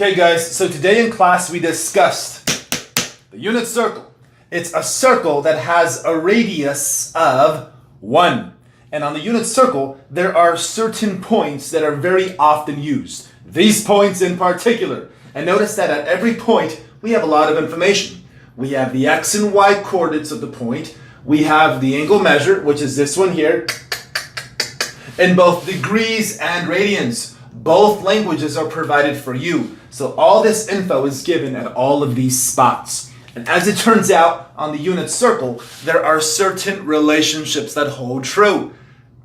Okay guys, so today in class we discussed the unit circle. It's a circle that has a radius of 1. And on the unit circle, there are certain points that are very often used. These points in particular. And notice that at every point, we have a lot of information. We have the x and y coordinates of the point. We have the angle measured, which is this one here, in both degrees and radians. Both languages are provided for you. So all this info is given at all of these spots. And as it turns out, on the unit circle, there are certain relationships that hold true.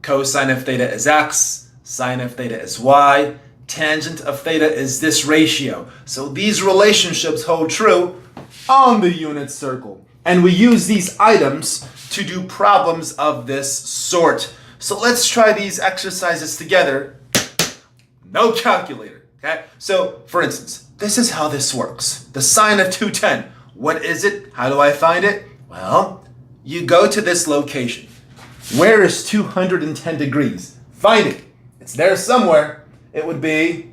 Cosine of theta is x, sine of theta is y, tangent of theta is this ratio. So these relationships hold true on the unit circle. And we use these items to do problems of this sort. So let's try these exercises together. No calculator, okay? So, for instance, this is how this works. The sine of 210. What is it? How do I find it? Well, you go to this location. Where is 210 degrees? Find it. It's there somewhere. It would be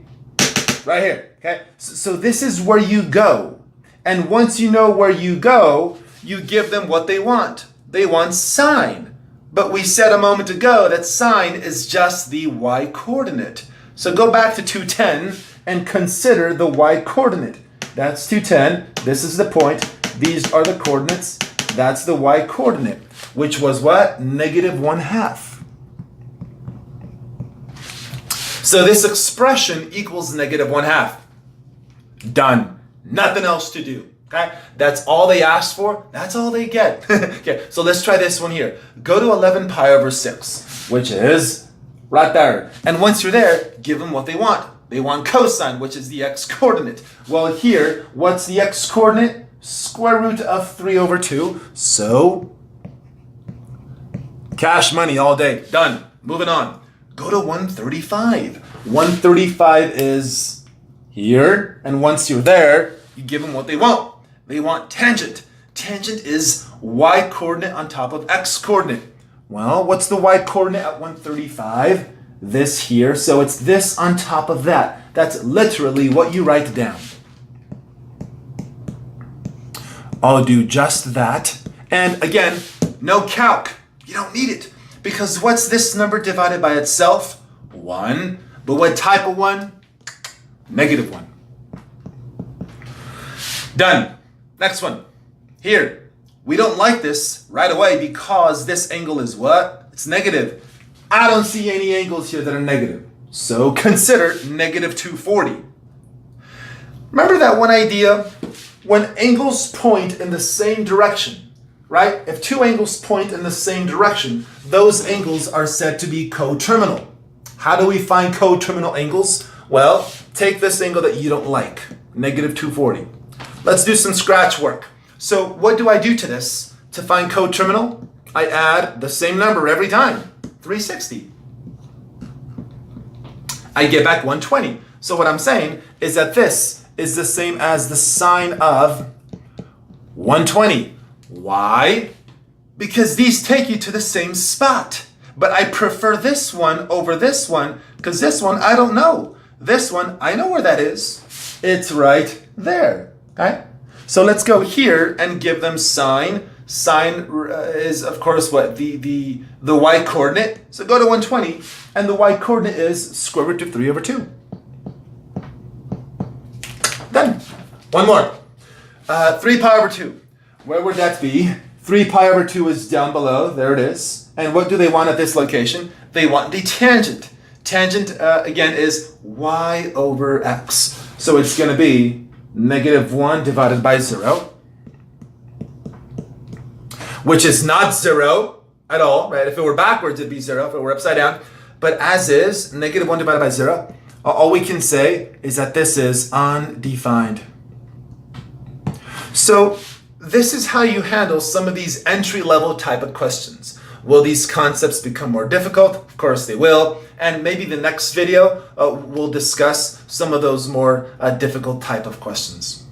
right here, okay? So this is where you go. And once you know where you go, you give them what they want. They want sine. But we said a moment ago that sine is just the y coordinate. So go back to 210 and consider the y coordinate. That's 210. This is the point. These are the coordinates. That's the y coordinate, which was what? -1/2. So this expression equals -1/2. Done. Nothing else to do. Okay? That's all they asked for. That's all they get. Okay, so let's try this one here. Go to 11 pi over 6, which is right there. And once you're there, give them what they want. They want cosine, which is the x coordinate. Well, here, what's the x coordinate? Square root of 3 over 2. So, cash money all day. Done. Moving on. Go to 135. 135 is here. And once you're there, you give them what they want. They want tangent. Tangent is y coordinate on top of x coordinate. Well, what's the y coordinate at 135? This here. So it's this on top of that. That's literally what you write down. I'll do just that. And again, no calc. You don't need it. Because what's this number divided by itself? 1. But what type of 1? -1. Done. Next one. Here. We don't like this right away because this angle is what? It's negative. I don't see any angles here that are negative. So consider -240. Remember that one idea? When angles point in the same direction, right? If two angles point in the same direction, those angles are said to be coterminal. How do we find coterminal angles? Well, take this angle that you don't like, -240. Let's do some scratch work. So what do I do to this? To find coterminal, I add the same number every time, 360. I get back 120. So what I'm saying is that this is the same as the sine of 120. Why? Because these take you to the same spot. But I prefer this one over this one because this one I don't know. This one, I know where that is. It's right there. Okay? So let's go here and give them sine. Sine is, of course, what? The y coordinate. So go to 120, and the y coordinate is square root of 3 over 2. Done. One more. 3 pi over 2. Where would that be? 3 pi over 2 is down below. There it is. And what do they want at this location? They want the tangent. Tangent, again, is y over x. So it's going to be -1 divided by 0. Which is not 0 at all, right? If it were backwards, it'd be 0. If it were upside down. But as is, -1 divided by 0, all we can say is that this is undefined. So this is how you handle some of these entry-level type of questions. Will these concepts become more difficult? Of course they will. And maybe the next video we'll discuss some of those more difficult type of questions.